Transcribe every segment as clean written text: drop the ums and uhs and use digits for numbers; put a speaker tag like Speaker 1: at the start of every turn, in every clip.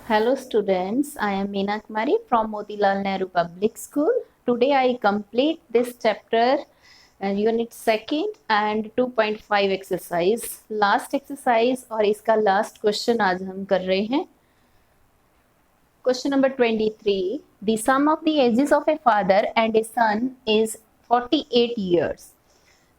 Speaker 1: Hello students, I am Meena Kumari from Motilal Nehru Public School. Today I complete this chapter unit second and 2.5 exercise. Last exercise और इसका last question आज हम कर रहे हैं. Question number 23. The sum of the ages of a father and a son is 48 years.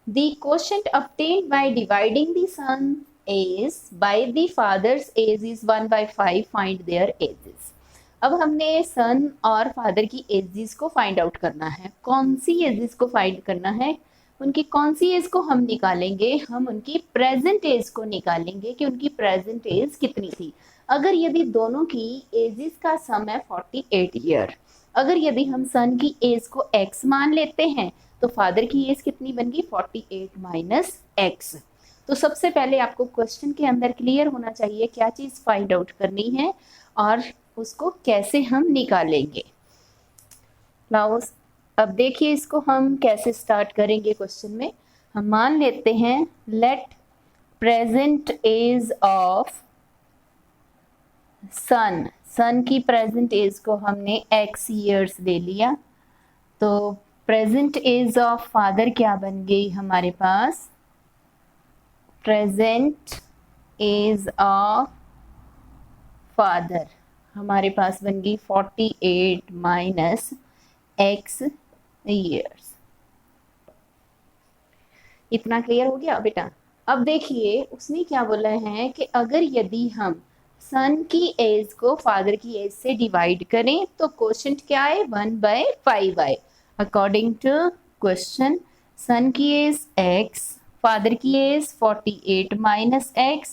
Speaker 1: The quotient obtained by dividing the son is by the father's age is 1/5. Find their ages. अब हमने सन और father की edges को find out करना है. कौन सी edges को find करना है? उनकी कौन सी एज को हम निकालेंगे? हम उनकी प्रेजेंट एज को निकालेंगे कि उनकी प्रेजेंट एज कितनी थी. अगर यदि दोनों की एजेस का सम है 48 ईयर, अगर यदि हम सन की एज को x मान लेते हैं तो फादर की एज कितनी बन गई? 48 माइनस x. तो सबसे पहले आपको क्वेश्चन के अंदर क्लियर होना चाहिए क्या चीज फाइंड आउट करनी है और उसको कैसे हम निकालेंगे. नाउ अब देखिए इसको हम कैसे स्टार्ट करेंगे. क्वेश्चन में हम मान लेते हैं लेट प्रेजेंट एज ऑफ सन की प्रेजेंट एज को हमने x ईयर्स ले लिया. तो प्रेजेंट एज ऑफ फादर क्या बन गई हमारे पास? प्रेजेंट एज ऑफ फादर हमारे पास बन गई 48 माइनस x ईयर्स. इतना क्लियर हो गया बेटा? अब देखिए उसने क्या बोला है कि अगर यदि हम सन की एज को फादर की एज से डिवाइड करें तो क्वोशंट क्या है? 1/5 आए. अकॉर्डिंग टू क्वेश्चन सन की एज x, फादर की एज 48 माइनस x,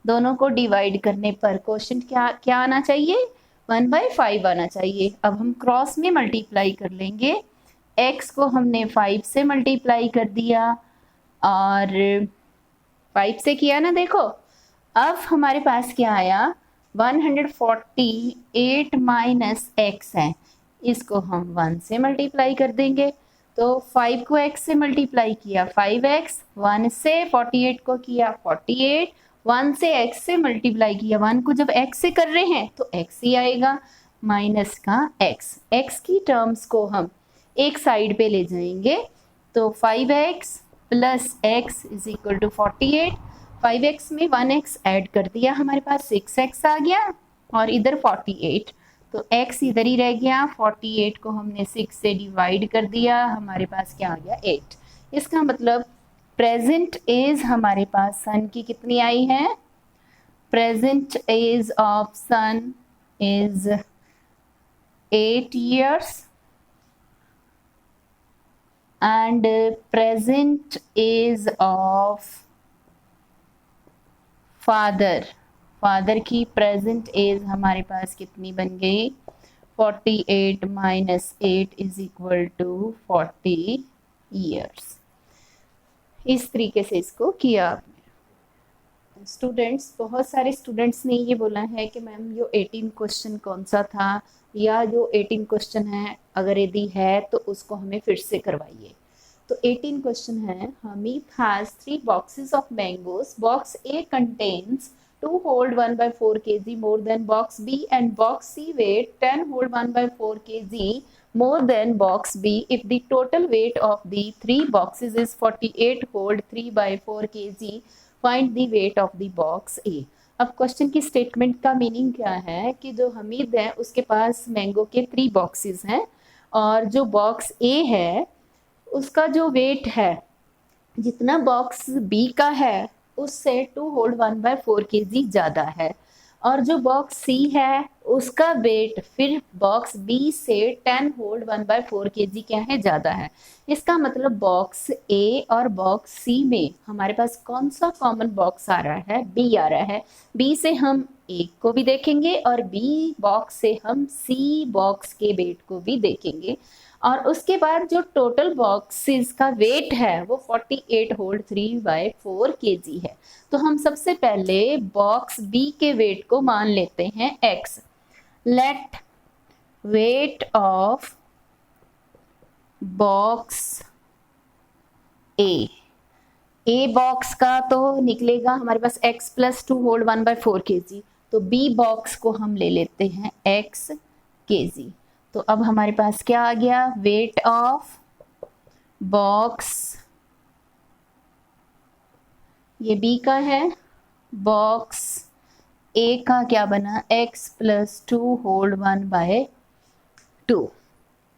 Speaker 1: दोनों को डिवाइड करने पर क्वोशंट क्या आना चाहिए? 1/5 आना चाहिए. अब हम क्रॉस में मल्टीप्लाई कर लेंगे. x को हमने 5 से मल्टीप्लाई कर दिया और 5 से किया ना. देखो अब हमारे पास क्या आया? 148 माइनस x है, इसको हम 1 से मल्टीप्लाई कर देंगे. तो 5 को x से मल्टीप्लाई किया 5x, 1 से 48 को किया 48, 1 से x से मल्टीप्लाई किया 1 को जब x से कर रहे हैं तो x ही आएगा माइनस का x की टर्म्स को हम एक साइड पे ले जाएंगे. तो 5x plus x is equal to 48. 5x में 1x ऐड कर दिया, हमारे पास 6x आ गया और इधर 48. तो x इधर ही रह गया. 48 को हमने 6 से डिवाइड कर दिया, हमारे पास क्या आ गया? 8. इसका मतलब प्रेजेंट एज हमारे पास सन की कितनी आई है? Present age of son is 8 years and present age of father की प्रेजेंट एज हमारे पास कितनी बन गई? 48 minus 8 is equal to 40 years. इस तरीके से इसको किया आपने. स्टूडेंट्स, बहुत सारे स्टूडेंट्स ने ये बोला है कि मैम जो 18 क्वेश्चन कौन सा था, या जो 18 क्वेश्चन है अगर यदि है तो उसको हमें फिर से करवाइए. तो 18 क्वेश्चन है. Hamid has 3 boxes of mangoes. Box A contains 2 hold 1/4 kg more than box B, and box C weight 10 hold 1/4 kg more than box B. If the total weight of the 3 boxes is 48 hold 3/4 kg, find the weight of the box A. अब question की statement का meaning क्या है कि जो हमीद है उसके पास mango के 3 बॉक्सेस हैं और जो बॉक्स ए है उसका जो वेट है जितना बॉक्स बी का है उससे 2 होल्ड 1/4 kg ज़्यादा है, और जो बॉक्स सी है उसका वेट फिर बॉक्स बी से 10 होल्ड 1/4 kg क्या है? ज़्यादा है. इसका मतलब बॉक्स ए और बॉक्स सी में हमारे पास कौन सा कॉमन बॉक्स आ रहा है? बी आ रहा है. बी से हम ए को भी देखेंगे और बी बॉक्स से हम सी बॉक्स के वेट को भी देखेंगे, और उसके बाद जो टोटल बॉक्सेस का वेट है वो 48 होल्ड 3/4 kg है. तो हम सबसे पहले बॉक्स बी के वेट को मान लेते हैं x. Let weight of box A box का तो निकलेगा हमारे पास x प्लस 2 होल्ड 1/4 kg. तो बी बॉक्स को हम ले लेते हैं x kg। तो अब हमारे पास क्या आ गया, वेट ऑफ बॉक्स, ये बी का है, बॉक्स ए का क्या बना, x + 2 होल्ड 1/2,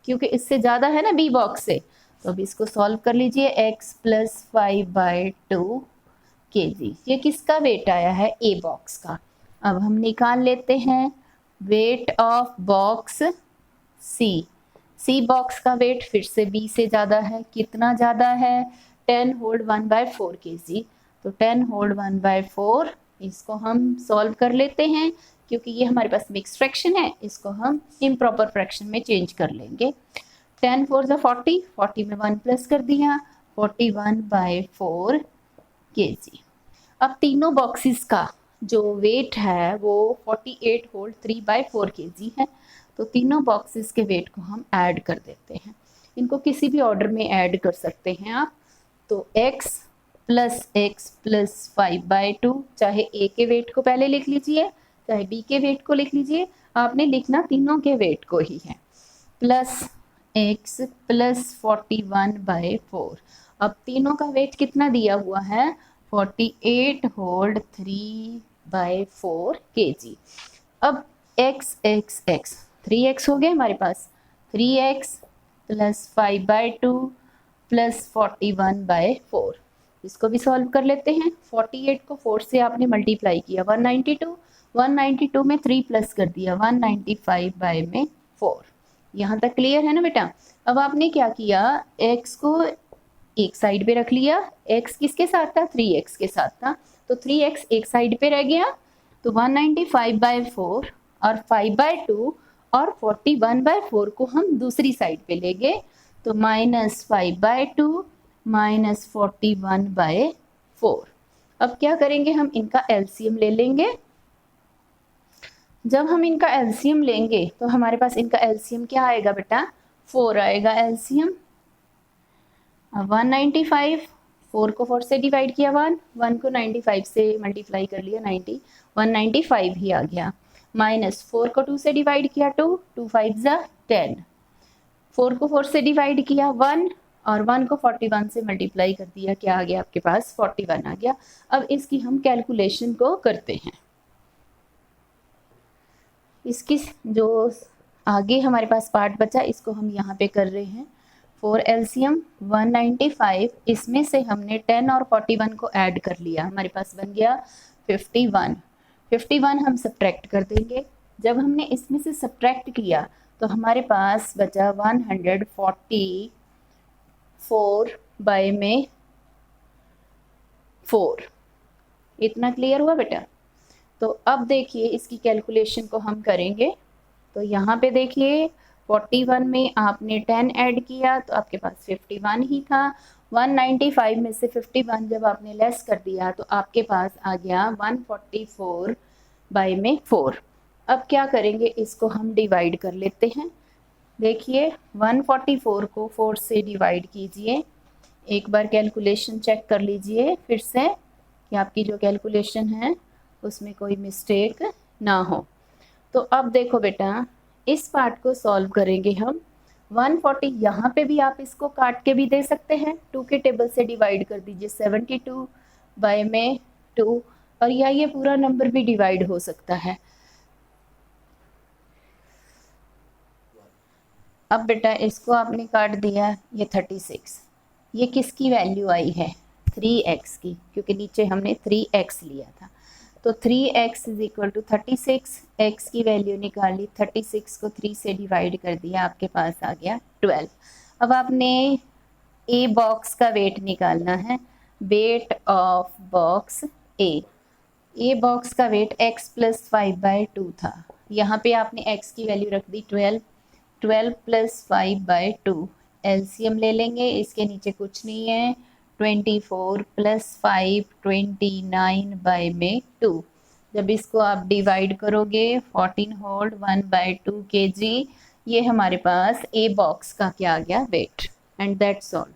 Speaker 1: क्योंकि इससे ज़्यादा है ना बी बॉक्स से। तो अब इसको सॉल्व कर लीजिए, x + 5/2 kg। ये किसका वेट आया है, ए बॉक्स का। अब हम निकाल लेते हैं weight of box C box का वेट फिर से बी से ज़्यादा है, कितना ज़्यादा है, 10 होल्ड 1/4 kg। तो 10 होल्ड 1/4, इसको हम सॉल्व कर लेते हैं, क्योंकि ये हमारे पास मिक्स फ्रैक्शन है, इसको हम इम्प्रॉपर फ्रैक्शन में चेंज कर लेंगे। 10 4 = 40, 40 में 1 प्लस कर दिया, 41/4 kg। अब तीनों बॉक्सेस का जो वेट है वो 48 होल्ड 3/4 kg है। तो तीनों बॉक्सेस के वेट को हम ऐड कर देते हैं, इनको किसी भी ऑर्डर में ऐड कर सकते हैं आप। तो x + 5/2, चाहे ए के वेट को पहले लिख लीजिए, चाहे बी के वेट को लिख लीजिए, आपने लिखना तीनों के वेट को ही है, प्लस x + 41/4। अब तीनों का वेट कितना दिया हुआ है, 48 होल्ड 3/4 kg। अब x 3x हो गए हमारे पास, 3x + 5/2 + 41/4। इसको भी सॉल्व कर लेते हैं। 48 को 4 से आपने मल्टीप्लाई किया, 192 में 3 प्लस कर दिया, 195/4। यहाँ तक क्लियर है ना बेटा। अब आपने क्या किया, x को एक साइड पे रख लिया, x किसके साथ था, 3x के साथ था, तो 3x एक साइड पे रह गया। तो 195/4 और 5/2 और 41/4 को हम दूसरी साइड पे ले गए, तो -5/2 -41/4। अब क्या करेंगे, हम इनका एलसीएम ले लेंगे। जब हम इनका एलसीएम लेंगे तो हमारे पास इनका एलसीएम क्या आएगा बेटा, 4 आएगा एलसीएम। 195, 4 को 4 से डिवाइड किया 1 को 95 से मल्टीप्लाई कर लिया 90, 195 ही आ गया। -4 को 2 से डिवाइड किया 2 5 = 10, 4 को 4 से डिवाइड किया 1 और 1 को 41 से मल्टीप्लाई कर दिया, क्या आ गया आपके पास, 41 आ गया। अब इसकी हम कैलकुलेशन को करते हैं। इसकी जो आगे हमारे पास पार्ट बचा, इसको हम यहाँ पे कर रहे हैं। 4 एलसीएम 195, इसमें से हमने 10 और 41 को ऐड कर लिया, हमारे पास बन गया 51। 51 हम सब्ट्रैक्ट कर देंगे। जब हमने इसमें से सब्ट्रैक्ट किया तो हमारे पास बचा 144/4। इतना क्लियर हुआ बेटा। तो अब देखिए इसकी कैलकुलेशन को हम करेंगे। तो यहाँ पे देखिए 41 में आपने 10 ऐड किया तो आपके पास 51 ही था। 195 में से 51 जब आपने लेस कर दिया तो आपके पास आ गया 144/4। अब क्या करेंगे, इसको हम डिवाइड कर लेते हैं। देखिए 144 को 4 से डिवाइड कीजिए, एक बार कैलकुलेशन चेक कर लीजिए फिर से कि आपकी जो कैलकुलेशन है उसमें कोई मिस्टेक ना हो। तो अब देखो बेटा, इस पार्ट को सॉल्व करेंगे हम। 140 यहाँ पे भी आप इसको काट के भी दे सकते हैं, 2 के टेबल से डिवाइड कर दीजिए 72/2, और या ये पूरा नंबर भी डिवाइड हो सकता है। अब बेटा इसको आपने काट दिया, ये 36, ये किसकी वैल्यू आई है, 3x की, क्योंकि नीचे हमने 3x लिया था। तो 3x = 36, x की वैल्यू निकाली, 36 को 3 से डिवाइड कर दिया, आपके पास आ गया 12। अब आपने ए बॉक्स का वेट निकालना है, wait of box A box का वेट x + 5/2 था। यहाँ पे आपने x की वैल्यू रख दी 12 + 5/2, एलसीएम ले लेंगे, इसके नीचे कुछ नहीं है, 24 + 5 29/2। जब इसको आप डिवाइड करोगे 14 होल्ड 1/2 kg, ये हमारे पास ए बॉक्स का क्या आ गया, वेट। And that's all.